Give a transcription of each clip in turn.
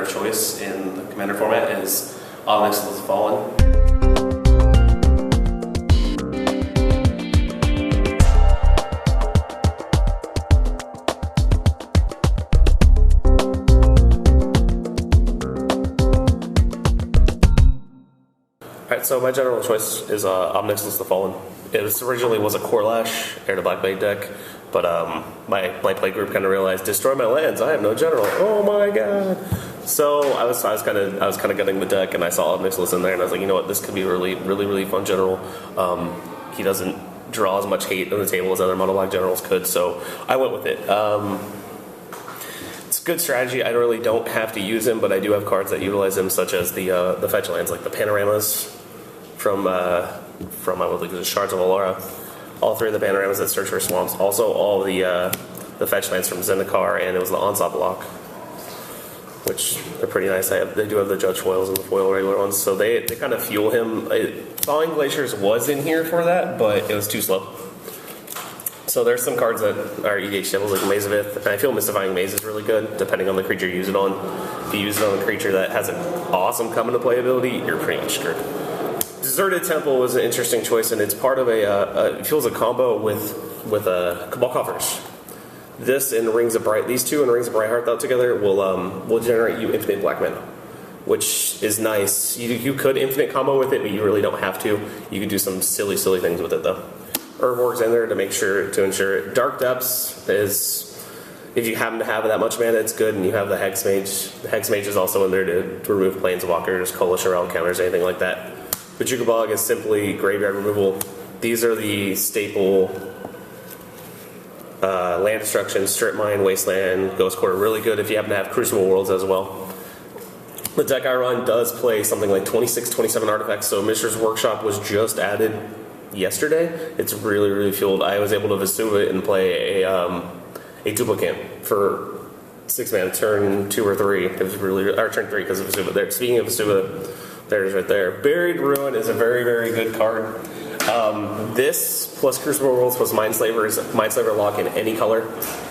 of choice in the Commander format is Nixilis Fallen. Alright, so my general choice is Nixilis the Fallen. It originally was a Corlash, Heir to Blackblade deck, but my play group kind of realized, destroy my lands, I have no general. Oh my god! So I was kind of gutting the deck, and I saw Nixilis in there, and I was like, you know what, this could be a really fun general. He doesn't draw as much hate on the table as other mono black generals could, so I went with it. It's a good strategy. I really don't have to use him, but I do have cards that utilize him, such as the fetch lands, like the Panoramas from I believe it was Shards of Alara. All three of the Panoramas that search for swamps. Also, all the fetch lands from Zendikar, and it was the Onslaught block, which are pretty nice. They do have the Judge foils and the foil regular ones, so they kind of fuel him. Thawing Glaciers was in here for that, but it was too slow. So there's some cards that are EDH devils, like Maze of Ith, and I feel Mystifying Maze is really good, depending on the creature you use it on. If you use it on a creature that has an awesome come into play ability, you're pretty much screwed. Deserted Temple was an interesting choice, and it's part of it feels a combo with Cabal Coffers. This and these two and Rings of Brightheart out together will generate you infinite black mana, which is nice. You could infinite combo with it, but you really don't have to. You could do some silly things with it though. Urborg's in there to ensure it. Dark Depths is, if you happen to have that much mana, it's good, and you have the Hex Mage. The Hex Mage is also in there to remove Planeswalkers, Coalition Realm counters, anything like that. Bojuka Bog is simply graveyard removal. These are the staple land destruction, Strip Mine, Wasteland, Ghost Quarter. Really good if you happen to have Crucible of Worlds as well. The deck I run does play something like 26, 27 artifacts, so Mishra's Workshop was just added yesterday. It's really fueled. I was able to Vesuva it and play a duplicate for 6 mana, turn 2 or 3. It was turn 3 because of Vesuva. There. Speaking of Vesuva, there's right there. Buried Ruin is a very good card. This plus Crucible of Worlds plus Mindslaver lock in any color.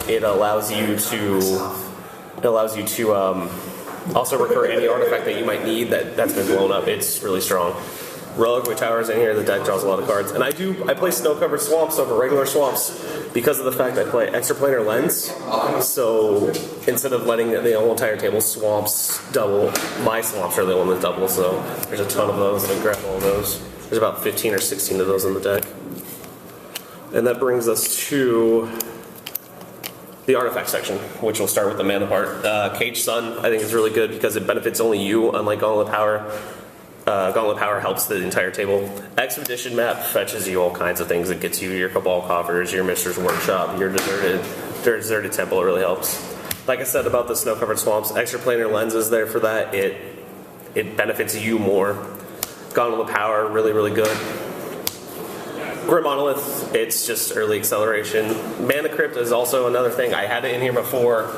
It allows you to also recur any artifact that you might need that's been blown up. It's really strong. Reliquary Tower is in here. The deck draws a lot of cards, and I play snow-covered swamps over regular swamps because of the fact that I play Extraplanar Lens. So instead of letting the whole entire table swamps double, my swamps are the one that double. So there's a ton of those, and I grab all of those. There's about 15 or 16 of those in the deck, and that brings us to the artifact section, which will start with the mana part. Cage Sun, I think, is really good because it benefits only you, unlike Gauntlet of Power. Gauntlet of Power helps the entire table. Expedition Map fetches you all kinds of things. It gets you your Cabal Coffers, your Mishra's Workshop, your Deserted Temple. It really helps. Like I said about the snow-covered swamps, Extraplanar Lens is there for that. It benefits you more. Gauntlet of Power, really good. Grim Monolith, it's just early acceleration. Mana Crypt is also another thing. I had it in here before.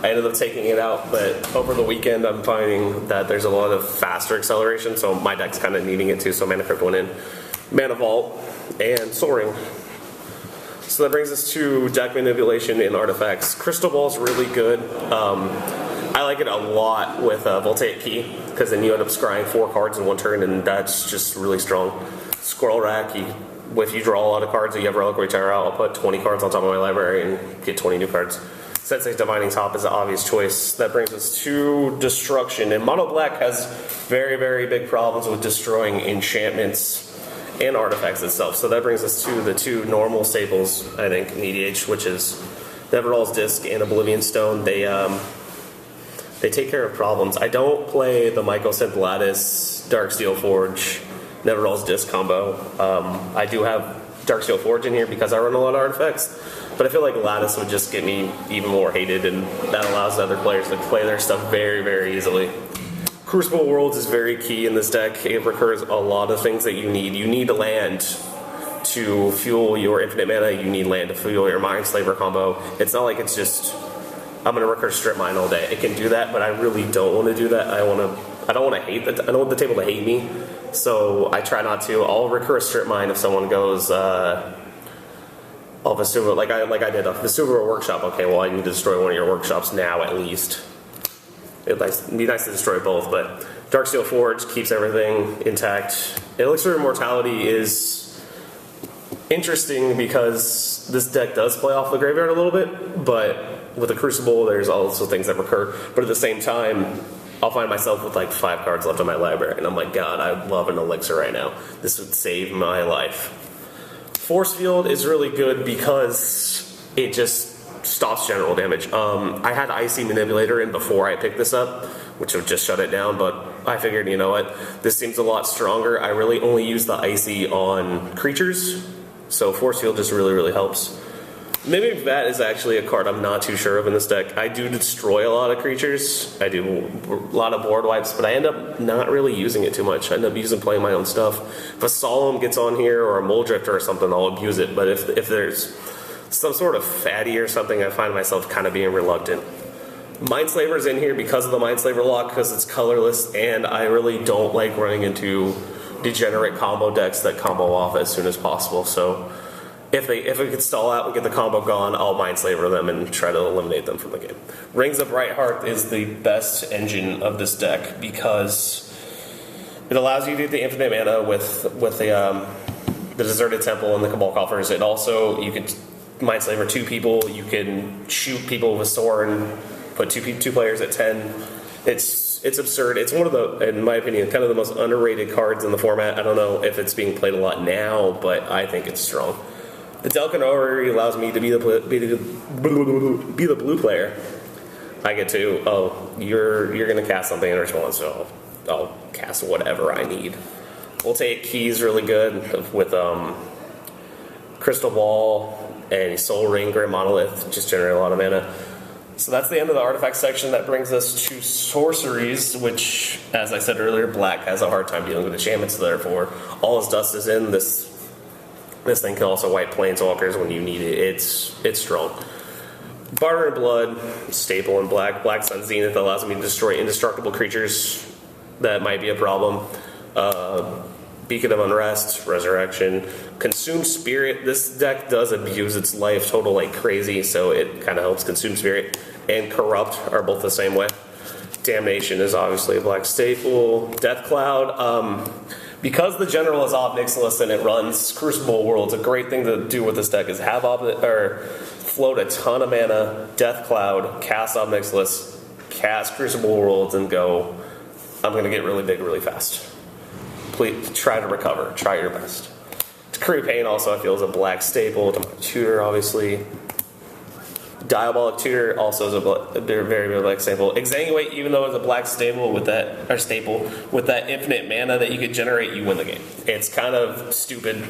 I ended up taking it out, but over the weekend I'm finding that there's a lot of faster acceleration, so my deck's kind of needing it too, so Mana Crypt went in. Mana Vault, and Soaring. So that brings us to deck manipulation in artifacts. Crystal Ball's really good. I like it a lot with Voltaic Key, because then you end up scrying 4 cards in 1 turn, and that's just really strong. Squirrel Rack, if you draw a lot of cards and you have Reliquary Tower out, I'll put 20 cards on top of my library and get 20 new cards. Sensei's Divining Top is an obvious choice. That brings us to Destruction. And Mono Black has very big problems with destroying enchantments and artifacts itself. So that brings us to the 2 normal staples, I think, in EDH, which is Neverall's Disc and Oblivion Stone. They take care of problems. I don't play the Mycosynth Lattice, Darksteel Forge, Neverall's Disc combo. I do have Darksteel Forge in here because I run a lot of artifacts. But I feel like Lattice would just get me even more hated, and that allows other players to play their stuff very easily. Crucible of Worlds is very key in this deck. It recurs a lot of things that you need. You need land to fuel your infinite mana. You need land to fuel your Mindslaver combo. It's not like it's just, I'm going to recur Strip Mine all day. It can do that, but I really don't want to do that. I don't want I don't want the table to hate me, so I try not to. I'll recur a Strip Mine if someone goes, Vesuva, like I did a Vesuva Workshop. Okay, well I need to destroy one of your workshops now at least. It'd be nice to destroy both, but Darksteel Forge keeps everything intact. Elixir of Immortality is interesting because this deck does play off the graveyard a little bit, but with the Crucible, there's also things that recur. But at the same time, I'll find myself with like 5 cards left in my library, and I'm like, God, I love an Elixir right now. This would save my life. Force Field is really good because it just stops general damage. I had Icy Manipulator in before I picked this up, which would just shut it down, but I figured, you know what, this seems a lot stronger. I really only use the Icy on creatures, so Force Field just really helps. Maybe that is actually a card I'm not too sure of in this deck. I do destroy a lot of creatures. I do a lot of board wipes, but I end up not really using it too much. I end up playing my own stuff. If a Solemn gets on here or a Moldrifter or something, I'll abuse it. But if there's some sort of fatty or something, I find myself kind of being reluctant. Mindslaver's in here because of the Mindslaver lock, because it's colorless, and I really don't like running into degenerate combo decks that combo off as soon as possible. So if we could stall out and get the combo gone, I'll Mindslaver them and try to eliminate them from the game. Rings of Brightheart is the best engine of this deck because it allows you to get the infinite mana with the Deserted Temple and the Cabal Coffers. It also, you could Mindslaver 2 people, you can shoot people with Sorin, put two players at 10. It's absurd. It's one of the, in my opinion, kind of the most underrated cards in the format. I don't know if it's being played a lot now, but I think it's strong. The Vedalken Orrery allows me to be the blue player. I get to, oh, you're going to cast something in response, so I'll cast whatever I need. Voltaic Key is really good with Crystal Ball and Soul Ring, Great Monolith, just generate a lot of mana. So that's the end of the artifact section. That brings us to sorceries, which, as I said earlier, black has a hard time dealing with enchantments, so therefore all his dust is in. This thing can also wipe planeswalkers when you need it. It's strong. Barter and Blood, staple in black. Black Sun Zenith allows me to destroy indestructible creatures. That might be a problem. Beacon of Unrest, Resurrection, Consume Spirit. This deck does abuse its life total like crazy, so it kind of helps. Consume Spirit and Corrupt are both the same way. Damnation is obviously a black staple. Death Cloud, because the general is off Nixilis and it runs Crucible of Worlds, a great thing to do with this deck is have float a ton of mana, Death Cloud, cast off Nixilis, cast Crucible of Worlds, and go, I'm going to get really big really fast. Please try to recover. Try your best. Decree Pain also I feel is a black staple. Tutor obviously. Diabolic Tutor also is a very black staple. Exsanguinate, even though it's a black staple with that infinite mana that you could generate, you win the game. It's kind of stupid.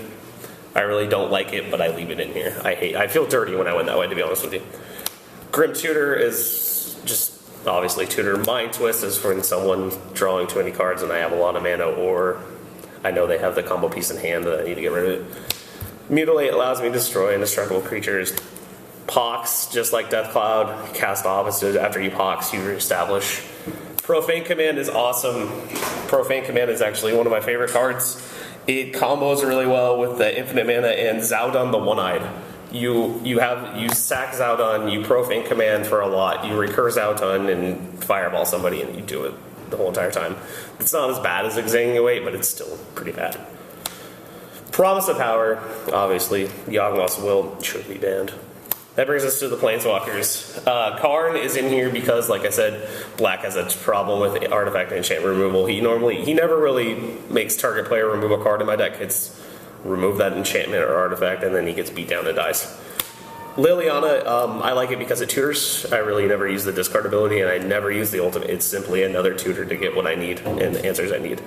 I really don't like it, but I leave it in here. I feel dirty when I went that way, to be honest with you. Grim Tutor is just obviously Tutor. Mind Twist is for someone drawing too many cards and I have a lot of mana, or I know they have the combo piece in hand that I need to get rid of it. Mutilate allows me to destroy indestructible creatures. Pox, just like Death Cloud, cast opposite. After you Pox, you reestablish. Profane Command is awesome. Profane Command is actually one of my favorite cards. It combos really well with the infinite mana and Zowdun the One-Eyed. You sack Zowdun, you Profane Command for a lot, you recur Zowdun and fireball somebody, and you do it the whole entire time. It's not as bad as Exsanguinate, but it's still pretty bad. Promise of Power, obviously, Yawgmoth's Will should be banned. That brings us to the Planeswalkers. Karn is in here because, like I said, black has a problem with artifact and enchantment removal. He never really makes target player remove a card in my deck. It's remove that enchantment or artifact, and then he gets beat down and dies. Liliana, I like it because it tutors. I really never use the discard ability, and I never use the ultimate. It's simply another tutor to get what I need and the answers I need.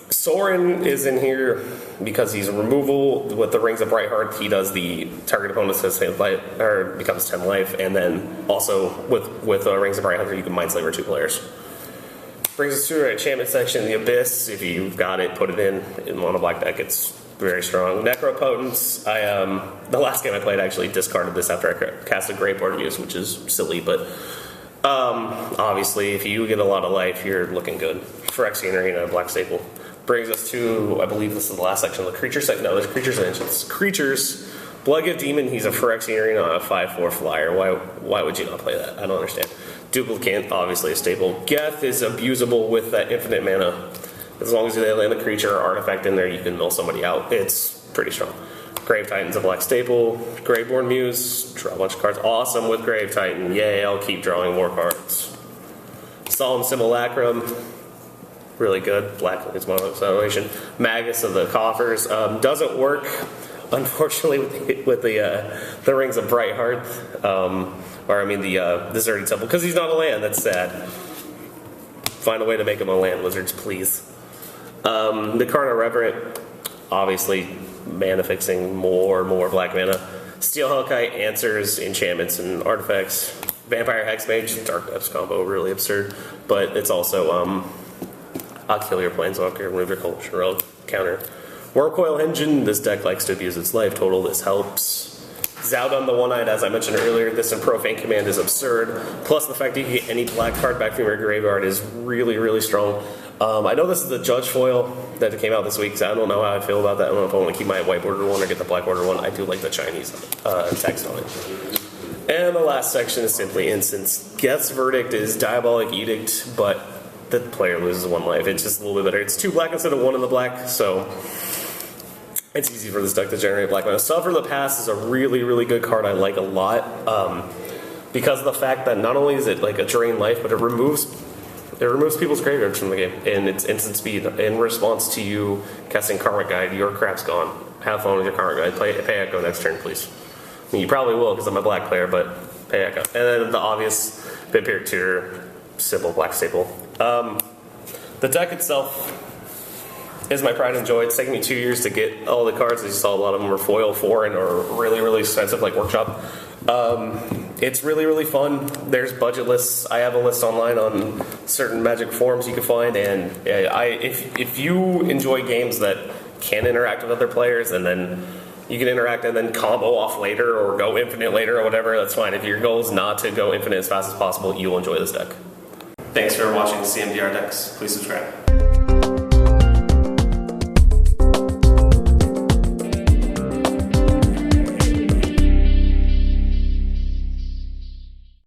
Sorin is in here because he's a removal. With the Rings of Brightheart, he does the target opponent says becomes 10 life, and then also with Rings of Brightheart, you can Mindslaver 2 players. Brings us to our enchantment section, the Abyss. If you've got it, put it in mono black deck. It's very strong. Necropotence. The last game I played, I actually discarded this after I casted Great Board Views, which is silly, but obviously if you get a lot of life, you're looking good. Phyrexian Arena, black staple. Brings us to, I believe this is the last section of the creature set. No, there's creatures and engines. Creatures. Bloodgift Demon, he's a Phyrexian Arena on a 5/4 flyer. Why would you not play that? I don't understand. Duplicate, obviously a staple. Geth is abusable with that infinite mana. As long as they land a creature or artifact in there, you can mill somebody out. It's pretty strong. Grave Titan's a black staple. Graveborn Muse, draw a bunch of cards. Awesome with Grave Titan. Yay, I'll keep drawing more cards. Solemn Simulacrum, really good. Black is Monolith Salvation. Magus of the Coffers doesn't work, unfortunately, with the Rings of Brightheart, or I mean the Deserted Temple, because he's not a land. That's sad. Find a way to make him a land, Wizards, please. The Karna Reverent, obviously, mana fixing more black mana. Steel Hellkite answers enchantments and artifacts. Vampire Hexmage, Dark Depths combo, really absurd, but it's also I'll kill your Planeswalker, remove your Collection Rogue, counter. Wormcoil Engine, this deck likes to abuse its life total, this helps. Zawdun the One-Eyed, as I mentioned earlier, this and Profane Command is absurd, plus the fact that you can get any black card back from your graveyard is really strong. I know this is the Judge foil that came out this week, so I don't know how I feel about that. I don't know if I want to keep my white border one or get the black border one. I do like the Chinese text on it. And the last section is simply Instants. Geth's Verdict is Diabolic Edict, but the player loses 1 life. It's just a little bit better. It's 2 black instead of 1 in the black, so it's easy for this deck to generate black mana. Suffer the Past is a really good card I like a lot, because of the fact that not only is it like a drain life, but it removes people's graveyards from the game, and it's instant speed. In response to you casting Karmic Guide, your crap's gone. Have fun with your Karmic Guide. Pay Echo next turn, please. I mean, you probably will because I'm a black player, but pay Echo. And then the obvious Vampiric Tutor, simple black staple. The deck itself is my pride and joy. It's taken me 2 years to get all the cards. As you saw, a lot of them were foil, foreign, or really expensive, like Workshop. It's really fun. There's budget lists. I have a list online on certain Magic forums you can find, and if you enjoy games that can interact with other players, and then you can interact and then combo off later or go infinite later or whatever, that's fine. If your goal is not to go infinite as fast as possible, you'll enjoy this deck. Thanks for watching CMDR Decks. Please subscribe.